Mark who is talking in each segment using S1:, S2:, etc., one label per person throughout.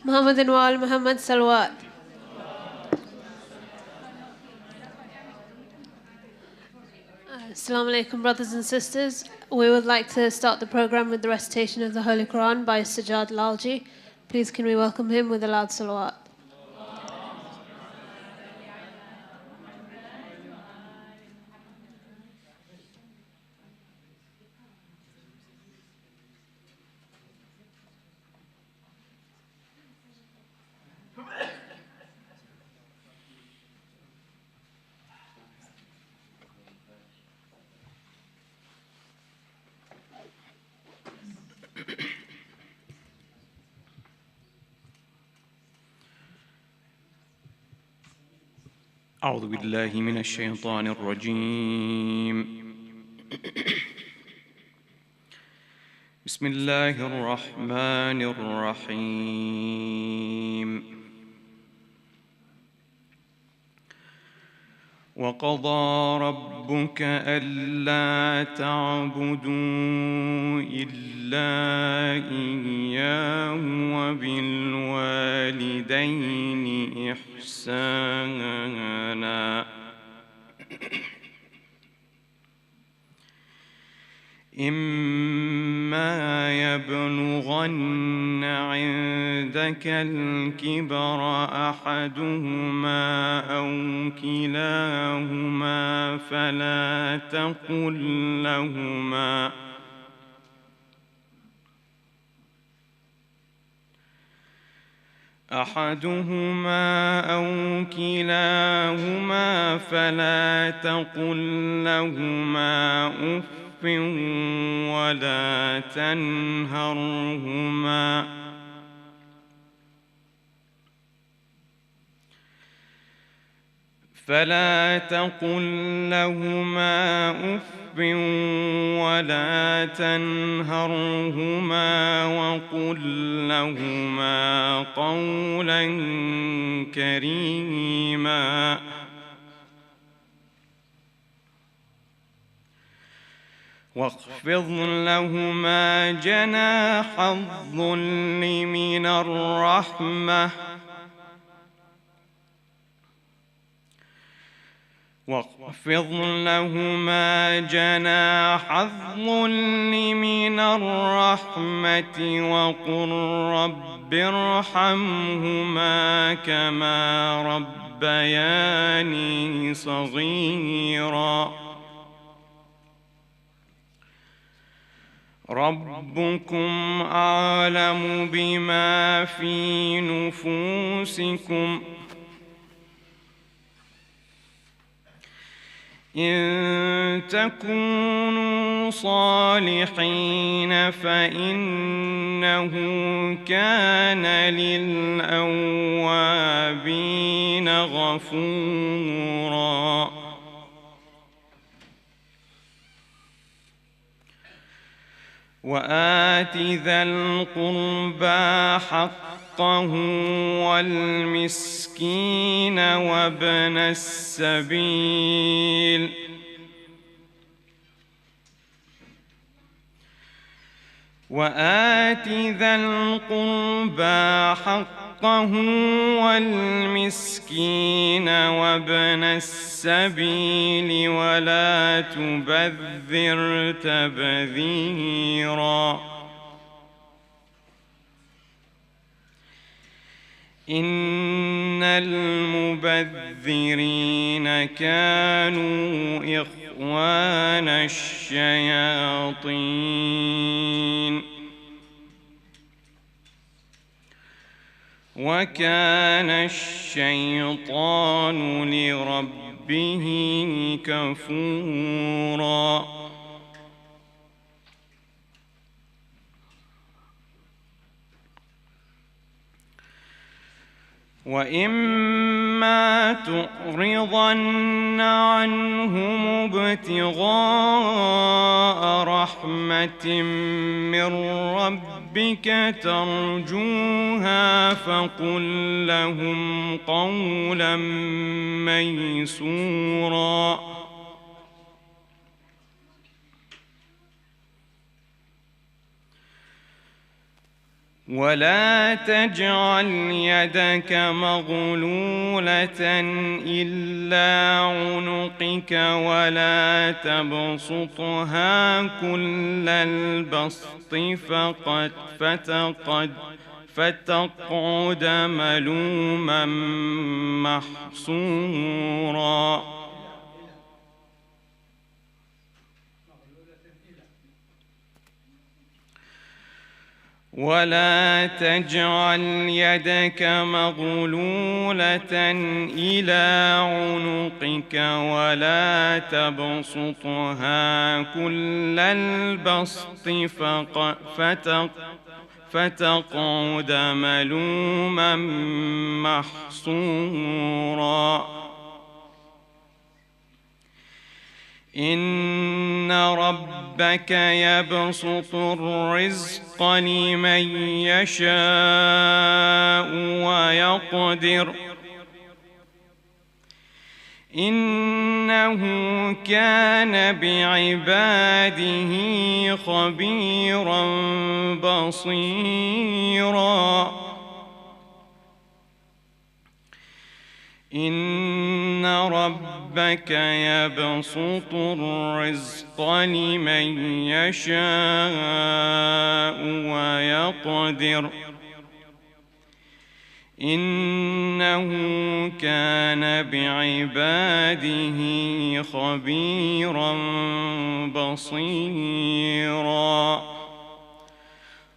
S1: محمد وآل Muhammad Salawat. Assalamu alaikum, brothers and sisters. We would like to start the program with the recitation of the Holy Quran by Sajjad Lalji. Please can we welcome him with a loud salawat.
S2: أعوذ بالله من الشيطان الرجيم. بسم الله الرحمن الرحيم. وقضى ربك ألا تعبدوا إلا إياه وبالوالدين إحسانا إما يبلغن عندك الكبر أحدهما أو كلاهما فلا تقل لهما أف ولا تنهرهما وقل لهما قولا كريما واخفض لهما جناح الذل من الرحمة وقل رب ارحمهما كما ربياني صغيرا ربكم أعلم بما في نفوسكم إن تكونوا صالحين فإنه كان للأوابين غفورا وآت ذا القربى حقه والمسكين وابن السبيل ولا تبذر تبذيرا إن المبذرين كانوا إخوان الشياطين وكان الشيطان لربه كفورا وإما تعرضن عنهم ابتغاء رحمة من ربك ترجوها فقل لهم قولا ميسورا ولا تجعل يدك مغلولة إلى عنقك ولا تبسطها كل البسط فتقعد ملوما محسورا ولا تجعل يدك مغلولة إلى عنقك ولا تبسطها كل البسط فتقعد ملوما محسورا إن ربك يبسط الرزق لمن يشاء ويقدر إنه كان بعباده خبيرا بصيرا إن ربك يبسط الرزق لمن يشاء ويقدر إنه كان بعباده خبيرا بصيرا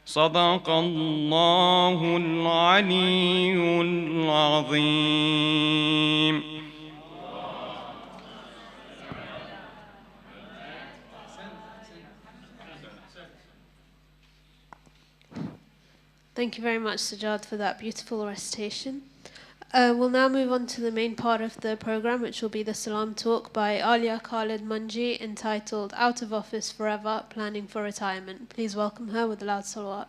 S2: صدق الله العلي العظيم.
S1: Thank you very much, Sajad, for that beautiful recitation. We'll now move on to the main part of the program, which will be the Salam talk by Aliya Manji, entitled Out of Office Forever, Planning for Retirement. Please welcome her with a loud salawat.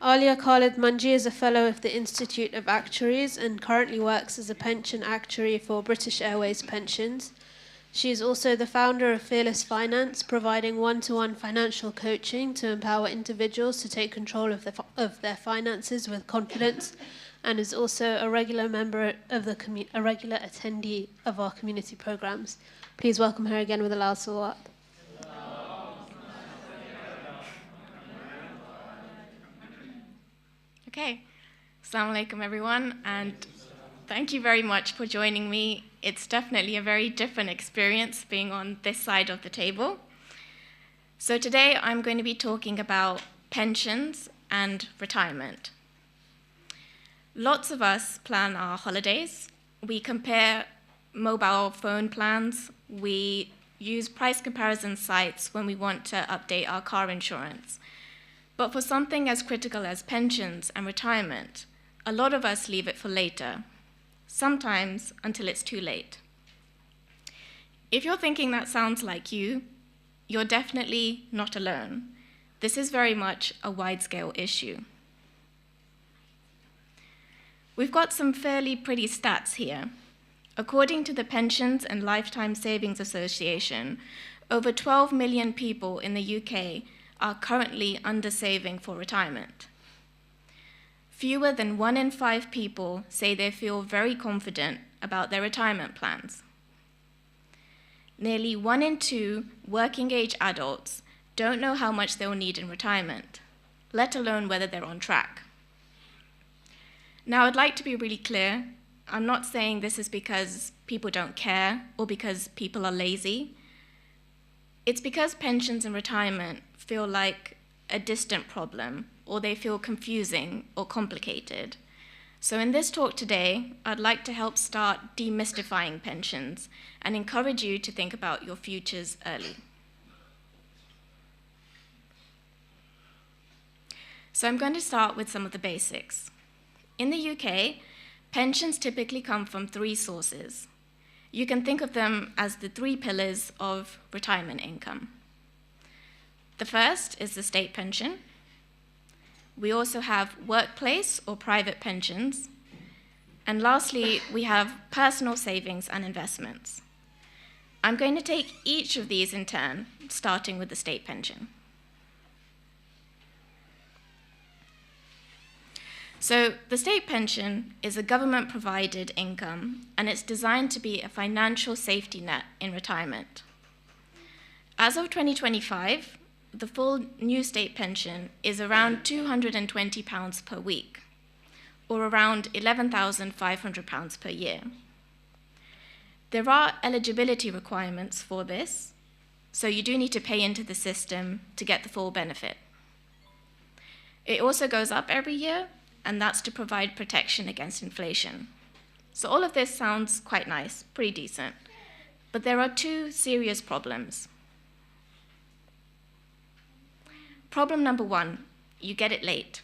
S1: Aliya Manji is a fellow of the Institute of Actuaries and currently works as a pension actuary for British Airways Pensions. She is also the founder of Fearless Finance, providing one-to-one financial coaching to empower individuals to take control of their finances with confidence, and is also a regular member of a regular attendee of our community programs. Please welcome her again with a loud salawat.
S3: Okay, Assalamu alaikum everyone, and thank you very much for joining me. It's definitely a very different experience being on this side of the table. So today I'm going to be talking about pensions and retirement. Lots of us plan our holidays. We compare mobile phone plans. We use price comparison sites when we want to update our car insurance. But for something as critical as pensions and retirement, a lot of us leave it for later, sometimes until it's too late. If you're thinking that sounds like you, you're definitely not alone. This is very much a wide-scale issue. We've got some fairly pretty stats here. According to the Pensions and Lifetime Savings Association, over 12 million people in the UK are currently under-saving for retirement. Fewer than 1 in 5 people say they feel very confident about their retirement plans. Nearly 1 in 2 working-age adults don't know how much they'll need in retirement, let alone whether they're on track. Now, I'd like to be really clear. I'm not saying this is because people don't care or because people are lazy. It's because pensions and retirement feel like a distant problem, or they feel confusing or complicated. So in this talk today, I'd like to help start demystifying pensions and encourage you to think about your futures early. So I'm going to start with some of the basics. In the UK, pensions typically come from 3 sources. You can think of them as the 3 pillars of retirement income. The first is the state pension. We also have workplace or private pensions. And lastly, we have personal savings and investments. I'm going to take each of these in turn, starting with the state pension. So the state pension is a government-provided income, and it's designed to be a financial safety net in retirement. As of 2025, the full new state pension is around £220 per week, or around £11,500 per year. There are eligibility requirements for this, so you do need to pay into the system to get the full benefit. It also goes up every year, and that's to provide protection against inflation. So all of this sounds quite nice, pretty decent, but there are two serious problems. Problem number one, you get it late.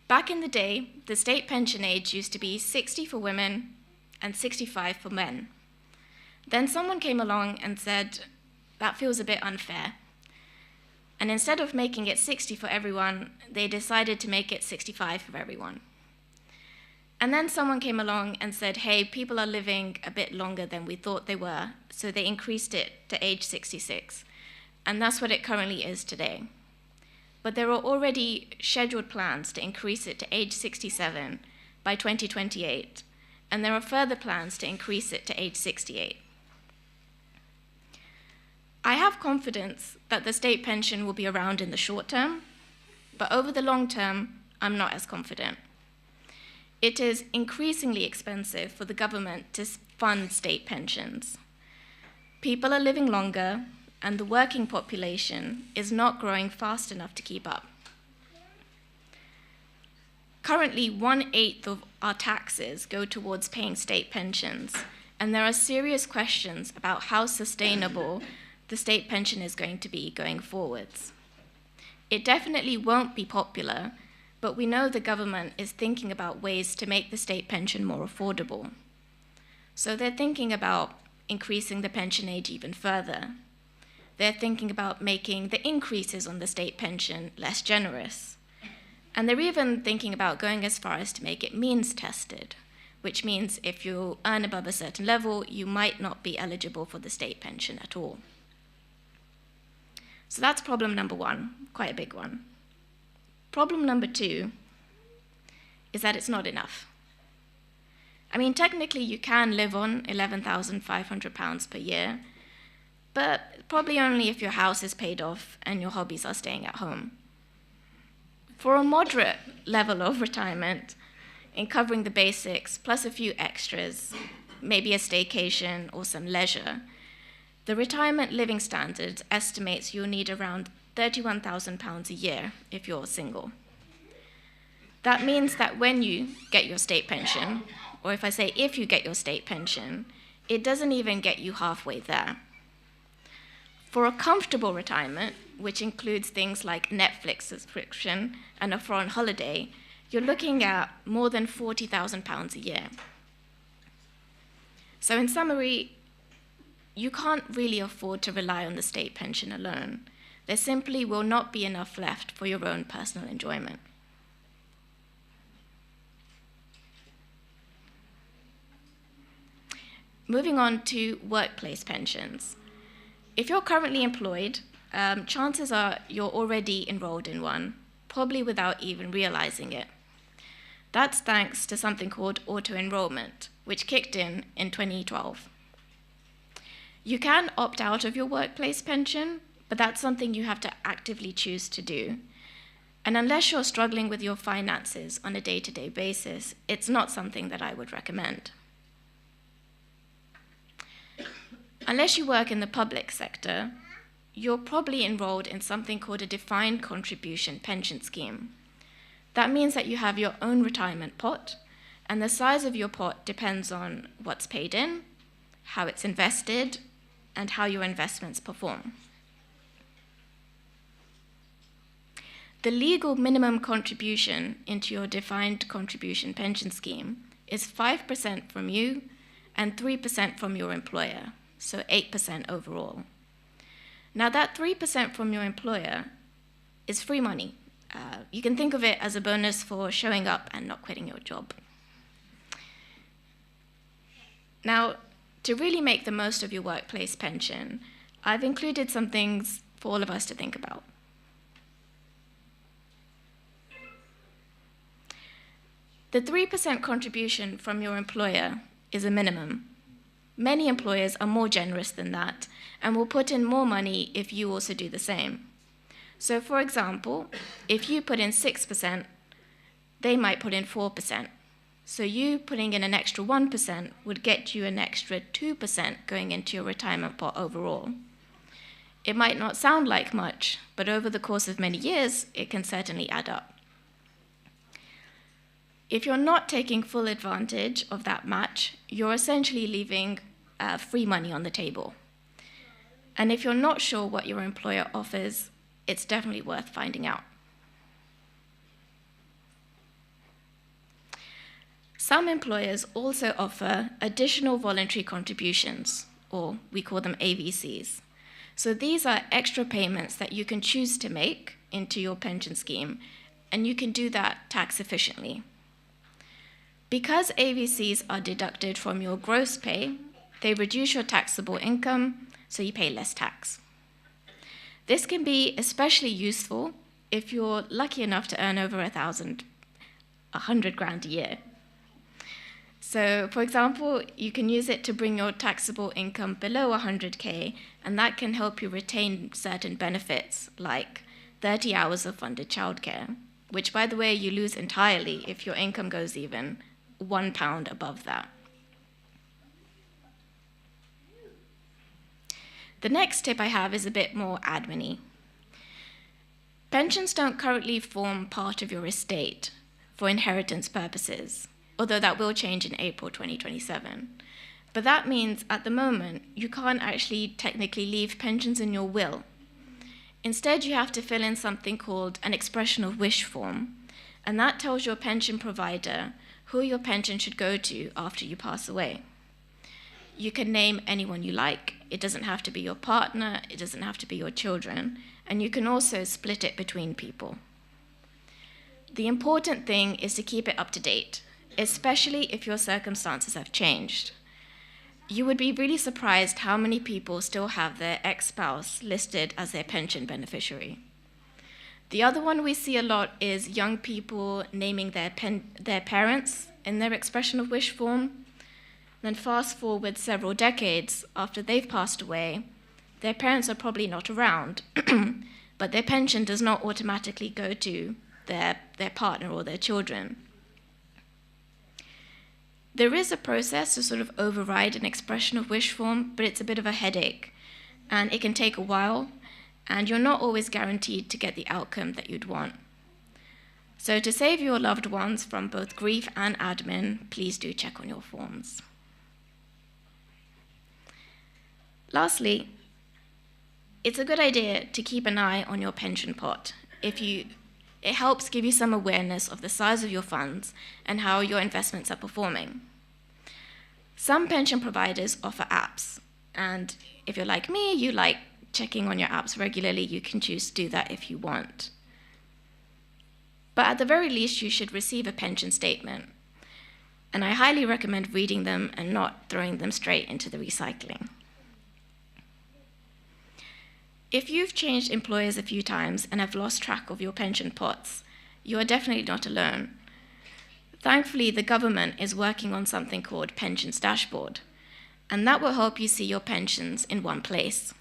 S3: Back in the day, the state pension age used to be 60 for women and 65 for men. Then someone came along and said, that feels a bit unfair. And instead of making it 60 for everyone, they decided to make it 65 for everyone. And then someone came along and said, hey, people are living a bit longer than we thought they were, so they increased it to age 66. And that's what it currently is today. But there are already scheduled plans to increase it to age 67 by 2028, and there are further plans to increase it to age 68. I have confidence that the state pension will be around in the short term, but over the long term, I'm not as confident. It is increasingly expensive for the government to fund state pensions. People are living longer, and the working population is not growing fast enough to keep up. Currently, 1/8 of our taxes go towards paying state pensions, and there are serious questions about how sustainable the state pension is going to be going forwards. It definitely won't be popular, but we know the government is thinking about ways to make the state pension more affordable. So they're thinking about increasing the pension age even further. They're thinking about making the increases on the state pension less generous. And they're even thinking about going as far as to make it means tested, which means if you earn above a certain level, you might not be eligible for the state pension at all. So that's problem number one, quite a big one. Problem number two is that it's not enough. I mean, technically you can live on £11,500 per year, but probably only if your house is paid off and your hobbies are staying at home. For a moderate level of retirement, in covering the basics plus a few extras, maybe a staycation or some leisure, the retirement living standard estimates you'll need around £31,000 a year if you're single. That means that when you get your state pension, or if I say if you get your state pension, it doesn't even get you halfway there. For a comfortable retirement, which includes things like Netflix subscription and a foreign holiday, you're looking at more than £40,000 a year. So in summary, you can't really afford to rely on the state pension alone. There simply will not be enough left for your own personal enjoyment. Moving on to workplace pensions. If you're currently employed, chances are you're already enrolled in one, probably without even realizing it. That's thanks to something called auto-enrollment, which kicked in 2012. You can opt out of your workplace pension, but that's something you have to actively choose to do. And unless you're struggling with your finances on a day-to-day basis, it's not something that I would recommend. Unless you work in the public sector, you're probably enrolled in something called a defined contribution pension scheme. That means that you have your own retirement pot, and the size of your pot depends on what's paid in, how it's invested, and how your investments perform. The legal minimum contribution into your defined contribution pension scheme is 5% from you and 3% from your employer, so 8% overall. Now that 3% from your employer is free money. You can think of it as a bonus for showing up and not quitting your job. Now, To really make the most of your workplace pension, I've included some things for all of us to think about. The 3% contribution from your employer is a minimum. Many employers are more generous than that and will put in more money if you also do the same. So for example, if you put in 6%, they might put in 4%. So you putting in an extra 1% would get you an extra 2% going into your retirement pot overall. It might not sound like much, but over the course of many years, it can certainly add up. If you're not taking full advantage of that match, you're essentially leaving free money on the table. And if you're not sure what your employer offers, it's definitely worth finding out. Some employers also offer additional voluntary contributions, or we call them AVCs. So these are extra payments that you can choose to make into your pension scheme, and you can do that tax efficiently. Because AVCs are deducted from your gross pay, they reduce your taxable income, so you pay less tax. This can be especially useful if you're lucky enough to earn over $100,000 a year. So, for example, you can use it to bring your taxable income below 100K, and that can help you retain certain benefits, like 30 hours of funded childcare, which, by the way, you lose entirely if your income goes even £1 above that. The next tip I have is a bit more admin-y. Pensions don't currently form part of your estate for inheritance purposes, although that will change in April 2027. But that means at the moment, you can't actually technically leave pensions in your will. Instead, you have to fill in something called an expression of wish form, and that tells your pension provider who your pension should go to after you pass away. You can name anyone you like. It doesn't have to be your partner, it doesn't have to be your children, and you can also split it between people. The important thing is to keep it up to date, especially if your circumstances have changed. You would be really surprised how many people still have their ex-spouse listed as their pension beneficiary. The other one we see a lot is young people naming their parents in their expression of wish form. Then fast forward several decades after they've passed away, their parents are probably not around, but their pension does not automatically go to their partner or their children. There is a process to sort of override an expression of wish form, but it's a bit of a headache, and it can take a while, and you're not always guaranteed to get the outcome that you'd want. So to save your loved ones from both grief and admin, please do check on your forms. Lastly, it's a good idea to keep an eye on your pension pot. It helps give you some awareness of the size of your funds and how your investments are performing. Some pension providers offer apps, and if you're like me, you like checking on your apps regularly, you can choose to do that if you want. But at the very least, you should receive a pension statement, and I highly recommend reading them and not throwing them straight into the recycling. If you've changed employers a few times and have lost track of your pension pots, you are definitely not alone. Thankfully, the government is working on something called Pensions Dashboard, and that will help you see your pensions in one place.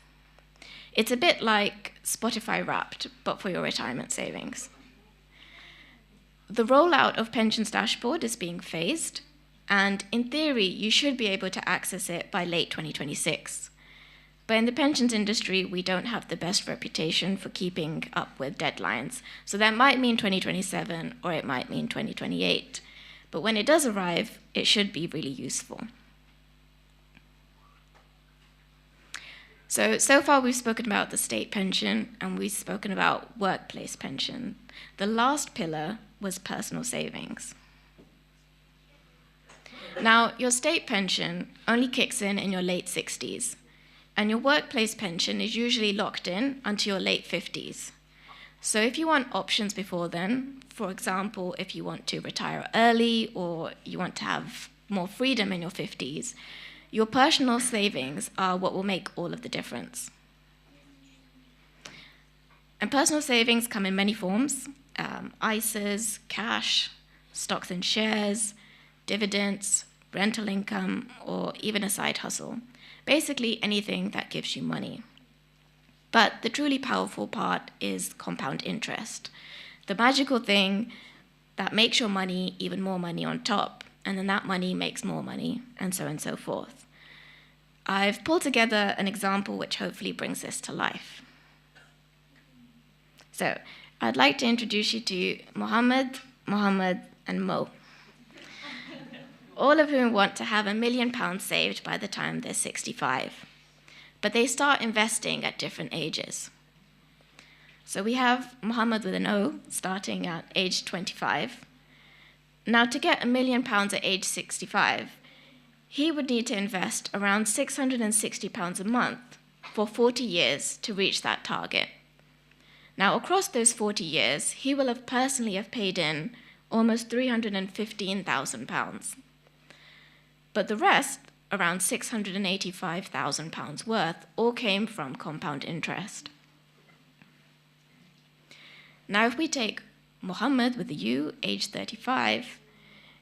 S3: It's a bit like Spotify Wrapped, but for your retirement savings. The rollout of Pensions Dashboard is being phased, and in theory, you should be able to access it by late 2026. But in the pensions industry, we don't have the best reputation for keeping up with deadlines. So that might mean 2027, or it might mean 2028. But when it does arrive, it should be really useful. So far we've spoken about the state pension, and we've spoken about workplace pension. The last pillar was personal savings. Now, your state pension only kicks in your late 60s. And your workplace pension is usually locked in until your late 50s. So if you want options before then, for example, if you want to retire early or you want to have more freedom in your 50s, Your personal savings are what will make all of the difference. And personal savings come in many forms: ISAs, cash, stocks and shares, dividends, rental income, or even a side hustle. Basically anything that gives you money. But the truly powerful part is compound interest, the magical thing that makes your money even more money on top, and then that money makes more money, and so on and so forth. I've pulled together an example which hopefully brings this to life. So, I'd like to introduce you to Mohammed, and Mo, all of whom want to have £1 million saved by the time they're 65. But they start investing at different ages. So we have Mohammed with an O, starting at age 25. Now, to get £1 million at age 65, he would need to invest around £660 a month for 40 years to reach that target. Now, across those 40 years, he will have personally paid in almost £315,000. But the rest, around £685,000 worth, all came from compound interest. Now, if we take Mohammed with a U, age 35,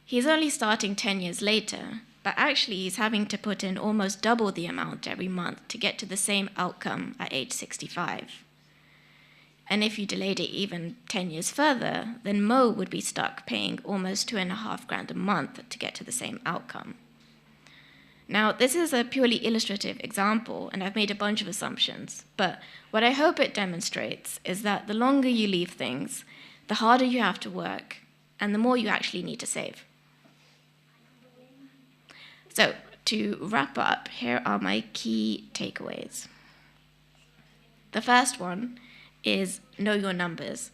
S3: he's only starting 10 years later, but actually he's having to put in almost double the amount every month to get to the same outcome at age 65. And if you delayed it even 10 years further, then Mo would be stuck paying almost $2,500 a month to get to the same outcome. Now, this is a purely illustrative example, and I've made a bunch of assumptions, but what I hope it demonstrates is that the longer you leave things, the harder you have to work, and the more you actually need to save. So, to wrap up, here are my key takeaways. The first one is know your numbers.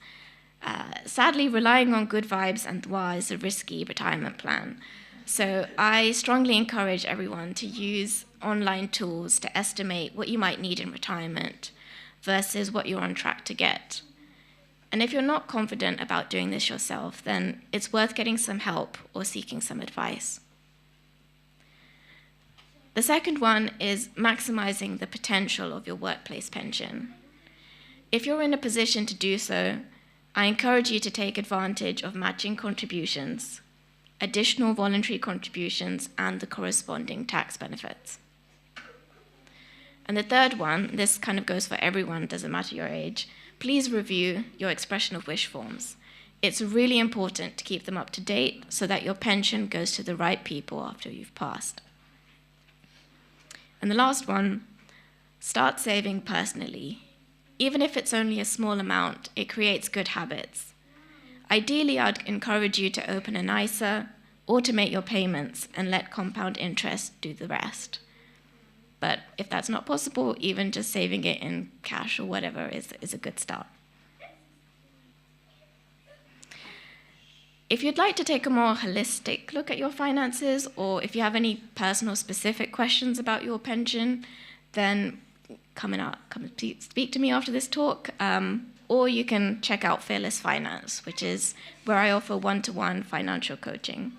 S3: Sadly, relying on good vibes and dua is a risky retirement plan. So I strongly encourage everyone to use online tools to estimate what you might need in retirement versus what you're on track to get. And if you're not confident about doing this yourself, then it's worth getting some help or seeking some advice. The second one is maximizing the potential of your workplace pension. If you're in a position to do so, I encourage you to take advantage of matching contributions, additional voluntary contributions, and the corresponding tax benefits. And the third one, this kind of goes for everyone, doesn't matter your age, please review your expression of wish forms. It's really important to keep them up to date so that your pension goes to the right people after you've passed. And the last one, start saving personally. Even if it's only a small amount, it creates good habits. Ideally, I'd encourage you to open an ISA, automate your payments, and let compound interest do the rest. But if that's not possible, even just saving it in cash or whatever is a good start. If you'd like to take a more holistic look at your finances, or if you have any personal specific questions about your pension, then come and speak to me after this talk, or you can check out Fearless Finance, which is where I offer one-to-one financial coaching.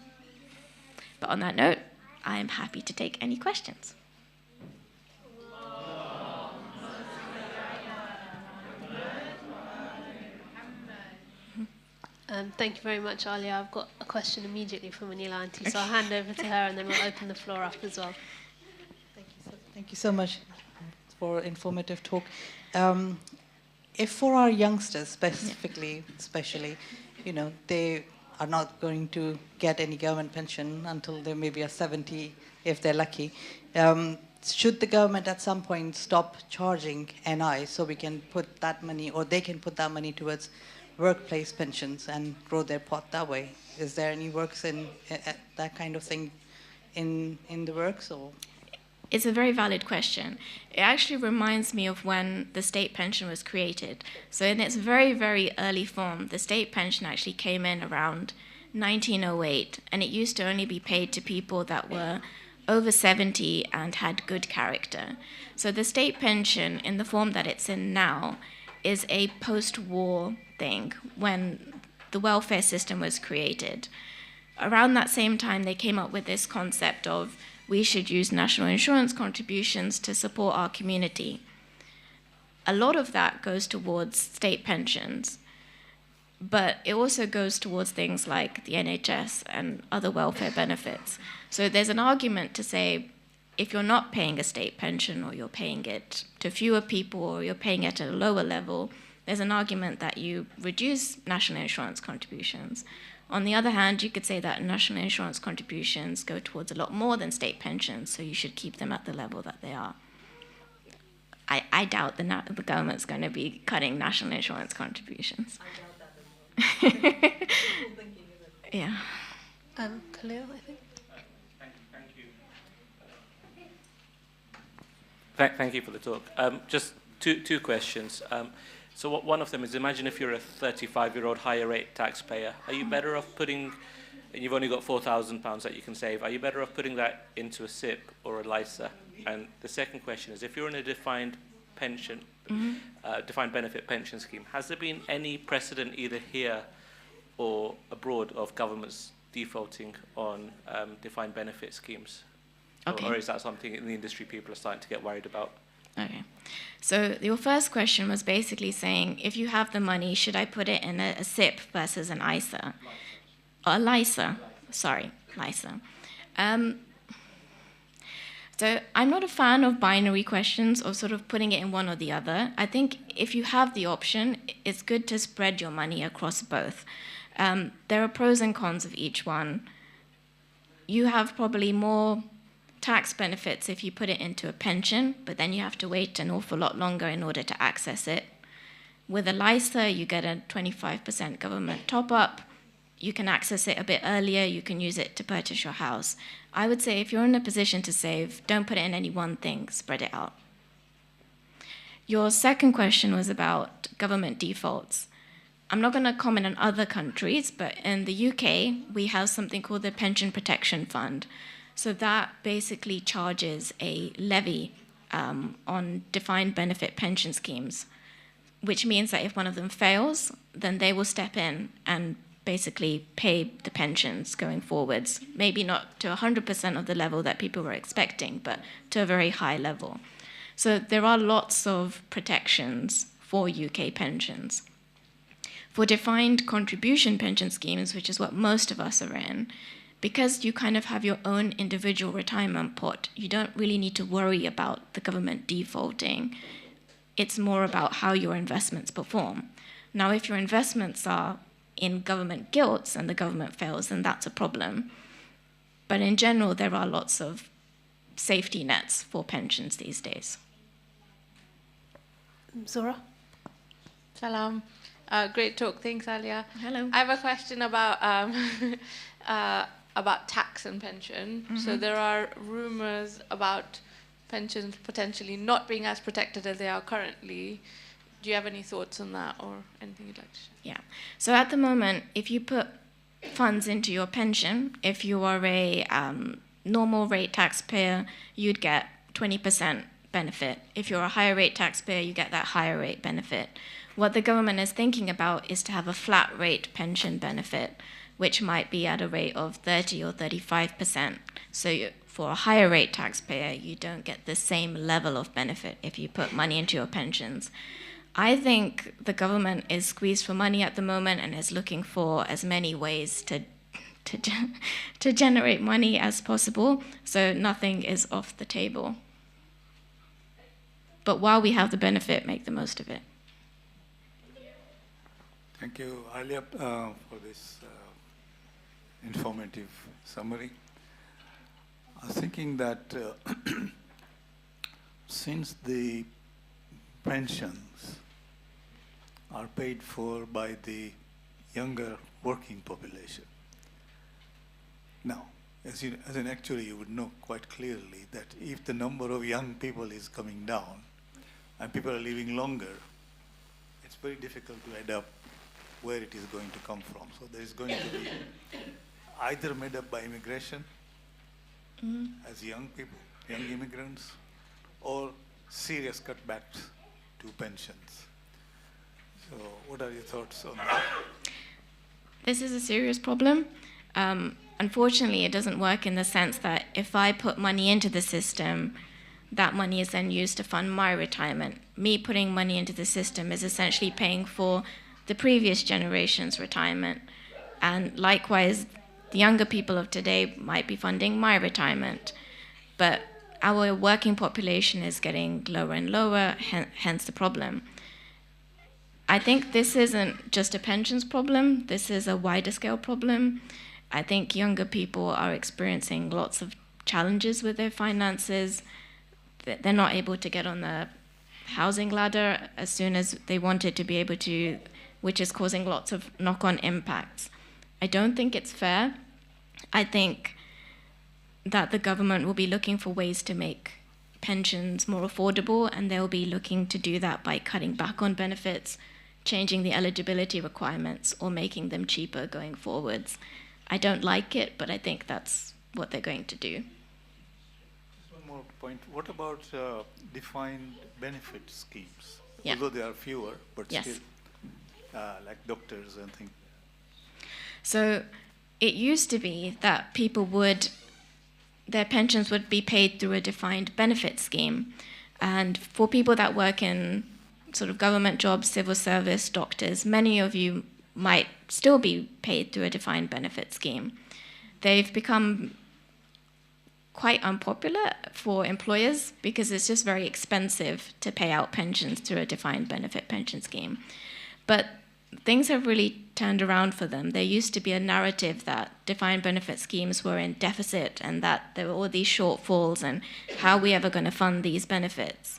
S3: But on that note, I am happy to take any questions.
S1: Thank you very much, Aliya. I've got a question immediately from Anila Auntie, so I'll hand over to her and then we'll open the floor up as well.
S4: Thank you so much for informative talk. If for our youngsters especially, they are not going to get any government pension until they maybe are 70, if they're lucky. Should the government at some point stop charging NI so we can put that money, or they can put that money towards workplace pensions and grow their pot that way? Is there any works in that kind of thing in the works, or?
S3: It's a very valid question. It actually reminds me of when the state pension was created. So in its very, very early form, the state pension actually came in around 1908, and it used to only be paid to people that were over 70 and had good character. So the state pension, in the form that it's in now, is a post-war thing when the welfare system was created. Around that same time, they came up with this concept of we should use national insurance contributions to support our community. A lot of that goes towards state pensions, but it also goes towards things like the NHS and other welfare benefits. So there's an argument to say, if you're not paying a state pension, or you're paying it to fewer people, or you're paying it at a lower level, there's an argument that you reduce national insurance contributions. On the other hand, you could say that national insurance contributions go towards a lot more than state pensions, so you should keep them at the level that they are. I doubt the government's going to be cutting national insurance contributions. I doubt that as well. Yeah.
S1: Khalil, I think.
S5: Thank you. Thank you for the talk. Just two questions. So one of them is, imagine if you're a 35-year-old higher rate taxpayer. Are you better off putting, and you've only got £4,000 that you can save, are you better off putting that into a SIP or a LISA? And the second question is, if you're in a defined pension, defined benefit pension scheme, has there been any precedent either here or abroad of governments defaulting on defined benefit schemes?
S3: Okay.
S5: Or is that something in the industry people are starting to get worried about?
S3: Okay. So your first question was basically saying, if you have the money, should I put it in a SIP versus an ISA? Or a LISA. Sorry, LISA. So I'm not a fan of binary questions or sort of putting it in one or the other. I think if you have the option, it's good to spread your money across both. There are pros and cons of each one. You have probably more tax benefits if you put it into a pension, but then you have to wait an awful lot longer in order to access it. With a LISA, you get a 25% government top-up. You can access it a bit earlier. You can use it to purchase your house. I would say if you're in a position to save, don't put it in any one thing, spread it out. Your second question was about government defaults. I'm not going to comment on other countries, but in the UK, we have something called the Pension Protection Fund. So that basically charges a levy on defined benefit pension schemes, which means that if one of them fails, then they will step in and basically pay the pensions going forwards. Maybe not to 100% of the level that people were expecting, but to a very high level. So there are lots of protections for UK pensions. For defined contribution pension schemes, which is what most of us are in, because you kind of have your own individual retirement pot, you don't really need to worry about the government defaulting. It's more about how your investments perform. Now, if your investments are in government gilts and the government fails, then that's a problem. But in general, there are lots of safety nets for pensions these days.
S1: Zora?
S6: Salam. Great talk. Thanks, Aliya.
S3: Hello.
S6: I have a question about tax and pension.
S3: Mm-hmm.
S6: So there are rumors about pensions potentially not being as protected as they are currently. Do you have any thoughts on that or anything you'd like to share?
S3: Yeah. So at the moment, if you put funds into your pension, if you are a normal rate taxpayer, you'd get 20% benefit. If you're a higher rate taxpayer, you get that higher rate benefit. What the government is thinking about is to have a flat rate pension benefit, which might be at a rate of 30 or 35%. So for a higher rate taxpayer, you don't get the same level of benefit if you put money into your pensions. I think the government is squeezed for money at the moment and is looking for as many ways to generate money as possible, so nothing is off the table. But while we have the benefit, make the most of it.
S7: Thank you, Aliya, for this informative summary. I was thinking that since the pensions are paid for by the younger working population, now, as an actuary, you would know quite clearly that if the number of young people is coming down and people are living longer, it's very difficult to add up where it is going to come from. So there is going to be either made up by immigration as young people, young immigrants, or serious cutbacks to pensions. So what are your thoughts on that?
S3: This is a serious problem. unfortunately, it doesn't work in the sense that if I put money into the system, that money is then used to fund my retirement. Me putting money into the system is essentially paying for the previous generation's retirement. And likewise, the younger people of today might be funding my retirement. But our working population is getting lower and lower, hence the problem. I think this isn't just a pensions problem, this is a wider scale problem. I think younger people are experiencing lots of challenges with their finances. They're not able to get on the housing ladder as soon as they wanted to be able to, which is causing lots of knock-on impacts. I don't think it's fair. I think that the government will be looking for ways to make pensions more affordable, and they'll be looking to do that by cutting back on benefits, changing the eligibility requirements, or making them cheaper going forwards. I don't like it, but I think that's what they're going to do.
S7: One more point. What about defined benefit schemes?
S3: Yeah.
S7: Although there are fewer, but
S3: Yes.
S7: still, like doctors and things.
S3: So it used to be that their pensions would be paid through a defined benefit scheme. And for people that work in sort of government jobs, civil service, doctors, many of you might still be paid through a defined benefit scheme. They've become quite unpopular for employers because it's just very expensive to pay out pensions through a defined benefit pension scheme. But things have really turned around for them. There used to be a narrative that defined benefit schemes were in deficit and that there were all these shortfalls and how are we ever going to fund these benefits.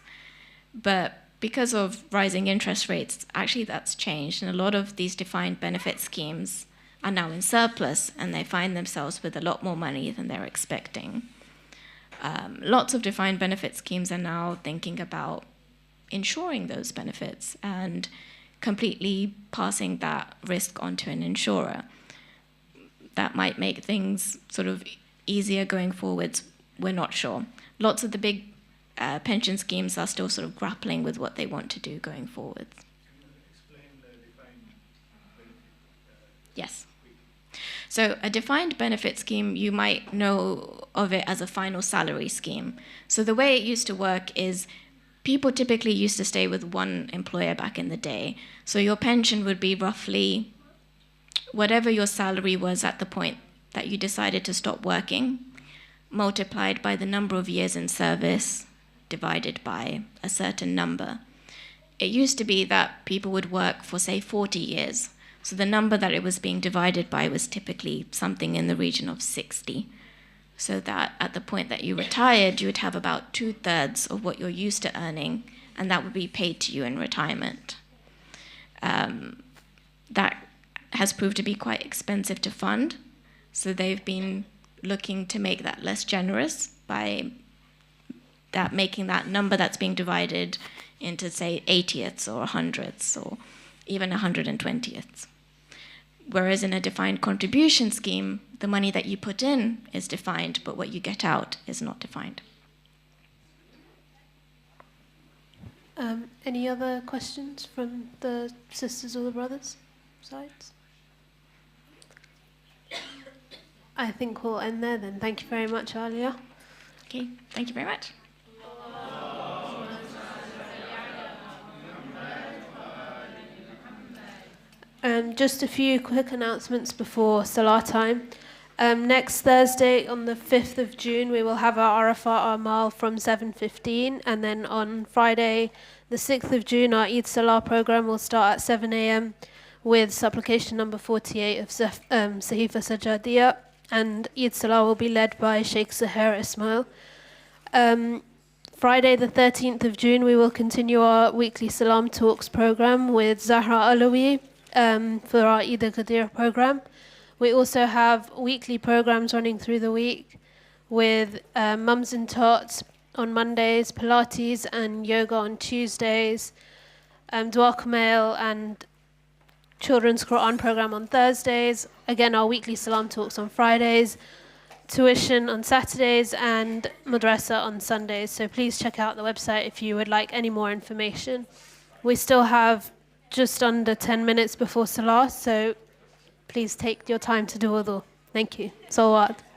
S3: But because of rising interest rates, actually that's changed, and a lot of these defined benefit schemes are now in surplus and they find themselves with a lot more money than they're expecting. Lots of defined benefit schemes are now thinking about insuring those benefits and completely passing that risk onto an insurer. That might make things sort of easier going forwards. We're not sure. Lots of the big pension schemes are still sort of grappling with what they want to do going forward.
S7: Explain the defined benefit.
S3: Yes. So a defined benefit scheme, you might know of it as a final salary scheme. So the way it used to work is people typically used to stay with one employer back in the day. So your pension would be roughly whatever your salary was at the point that you decided to stop working, multiplied by the number of years in service, divided by a certain number. It used to be that people would work for, say, 40 years. So the number that it was being divided by was typically something in the region of 60. So that at the point that you retired, you would have about 2/3 of what you're used to earning, and that would be paid to you in retirement. That has proved to be quite expensive to fund, so they've been looking to make that less generous by making that number that's being divided into, say, 80ths or 100ths or even 120ths. Whereas in a defined contribution scheme, the money that you put in is defined, but what you get out is not defined.
S1: Any other questions from the sisters or the brothers sides? I think we'll end there then. Thank you very much, Aliya.
S3: Okay, thank you very much.
S1: Just a few quick announcements before Salah time. Next Thursday, on the 5th of June, we will have our Arafat Amal from 7:15, and then on Friday, the 6th of June, our Eid Salah program will start at 7 a.m. with supplication number 48 of Sahifa Sajadiya, and Eid Salah will be led by Sheikh Zahir Ismail. Friday, the 13th of June, we will continue our weekly Salam Talks program with Zahra Alawi for our Eid al-Qadir program. We also have weekly programs running through the week with Mums and Tots on Mondays, Pilates and yoga on Tuesdays, Dua Kumail and Children's Quran program on Thursdays. Again, our weekly Salam Talks on Fridays, tuition on Saturdays, and madrasa on Sundays. So please check out the website if you would like any more information. We still have just under 10 minutes before Salah, so please take your time to do wudu. Thank you. Salawat.